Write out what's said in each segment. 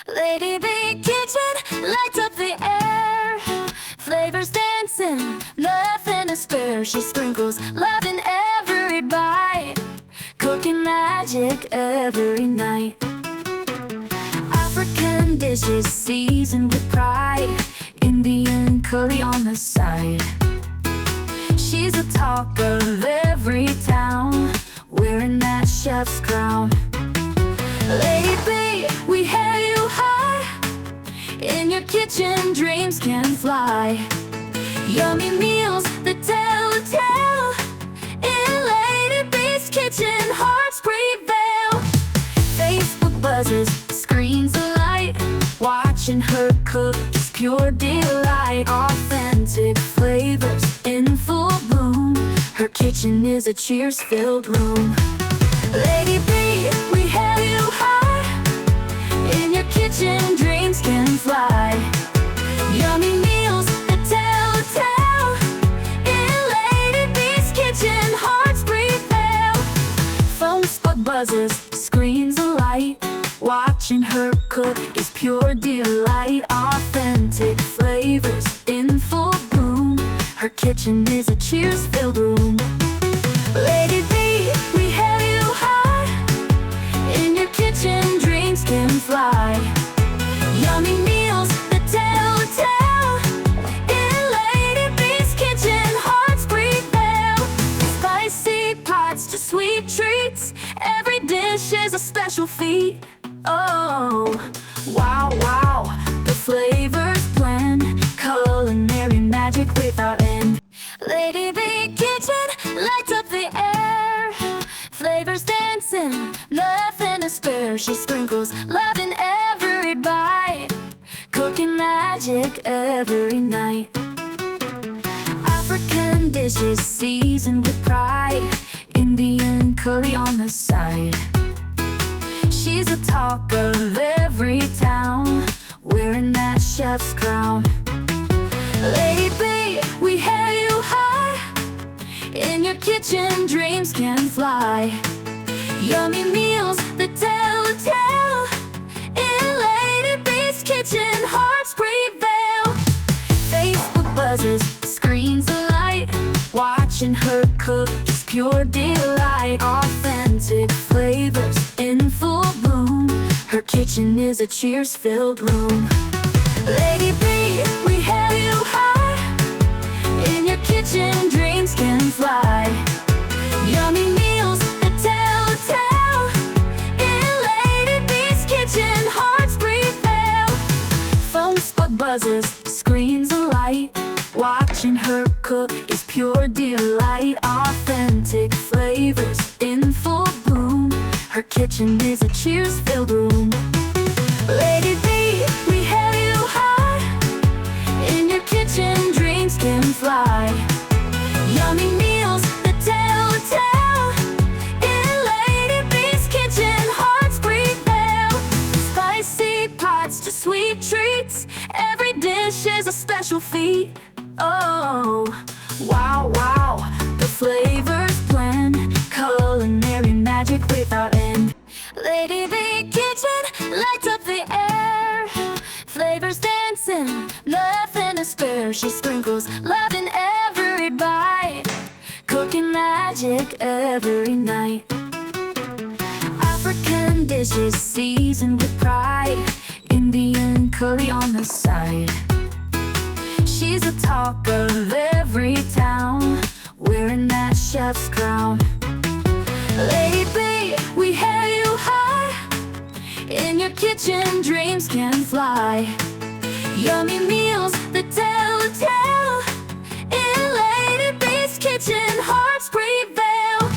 Lady B kitchen lights up the air. Flavors dancing, nothing to spare. She sprinkles love in every bite, cooking magic every night. African dishes seasoned with pride, Indian curry on the side. She's the talk of every town, wearing that chef's crown. Lady B, we hail you high. In your kitchen, dreams can fly. Yummy meals that tell a tale. In Lady B's kitchen, hearts prevail. Facebook buzzes, screens alight. Watching her cook is pure delight. Authentic flavors in full bloom. Her kitchen is a cheers-filled room. Lady B, we hail you high. In your kitchen, dreams can fly. Yummy meals that tell a tale. In Lady B's kitchen, hearts prevail. Phone spot buzzes, screens alight. Watching her cook is pure delight. Authentic flavors in full bloom. Her kitchen is a cheers-filled room. Lady B, we hail you high. In your kitchen, dreams can fly. Yummy meals that tell a tale. In Lady B's kitchen, hearts prevail. Spicy pots to sweet treats, every dish is a special feat. Oh, wow, wow, the flavors blend, culinary magic without end. Lady B kitchen lights up the air. Flavors dancing, nothing to spare. She sprinkles love in every bite, cooking magic every night. African dishes seasoned with pride, Indian curry on the side. She's the talk of every town, wearing that chef's crown. Lady B, we hail you high. In your kitchen, dreams can fly. Yummy meals that tell a tale. In Lady B's kitchen, hearts prevail. Facebook buzzes, screens alight. Watching her cook is pure delight. Authentic flavors in full bloom. Her kitchen is a cheers-filled room. Lady B, we hail you high. In your kitchen, dreams can fly. Yummy meals that tell a tale. In Lady B's kitchen, hearts prevail. Phone spot buzzes, screens alight. Watching her cook is pure delight. Authentic flavors in full bloom. Her kitchen is a cheers-filled room. Lady B, we hail you high. In your kitchen, dreams can fly. Yummy meals that tell a tale. In Lady B's kitchen, hearts prevail. Spicy pots to sweet treats, every dish is a special feat. Oh, wow, wow, the flavors blend, culinary magic without end. Lady B kitchen lights up the air. Flavors dancing, nothing to spare. She sprinkles love in every bite, cooking magic every night. African dishes seasoned with pride, Indian curry on the side. She's the talk of every town, wearing that chef's crown. Lady B, we hail you high. In your kitchen, dreams can fly. Yummy meals that tell a tale. In Lady B's kitchen, hearts prevail.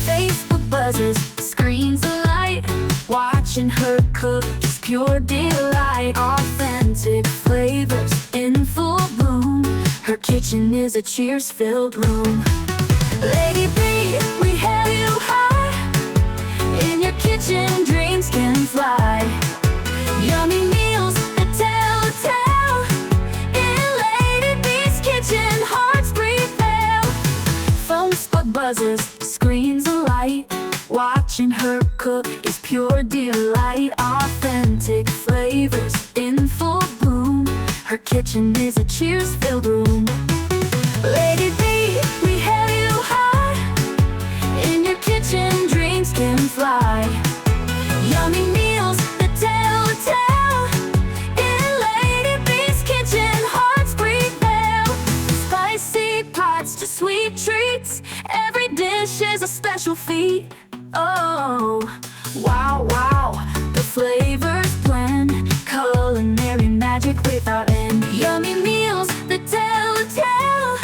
Facebook buzzes, screens alight. Watching her cook is pure delight. Authentic flavors in full bloom. Her kitchen is a cheers-filled room. Lady B, we hail you high. In your kitchen, dreams can fly. Yummy meals that tell a tale. In Lady B's kitchen, hearts prevail. Phone spot buzzes, screens alight. Watching her cook is pure delight. Authentic flavor flavors in full bloom. Her kitchen is a cheers-filled room. Lady B, we hail you high. In your kitchen, dreams can fly. Yummy meals that tell a tale. In Lady B's kitchen, hearts prevail. Spicy pots to sweet treats. Every dish is a special feat. Oh, wow, wow, the flavors blend. Culinary magic without end. Yummy meals that tell a tale.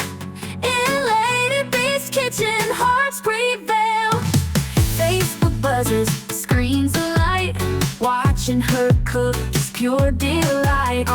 In Lady B's kitchen, hearts prevail. Facebook buzzes, screens alight. Watching her cook is pure delight.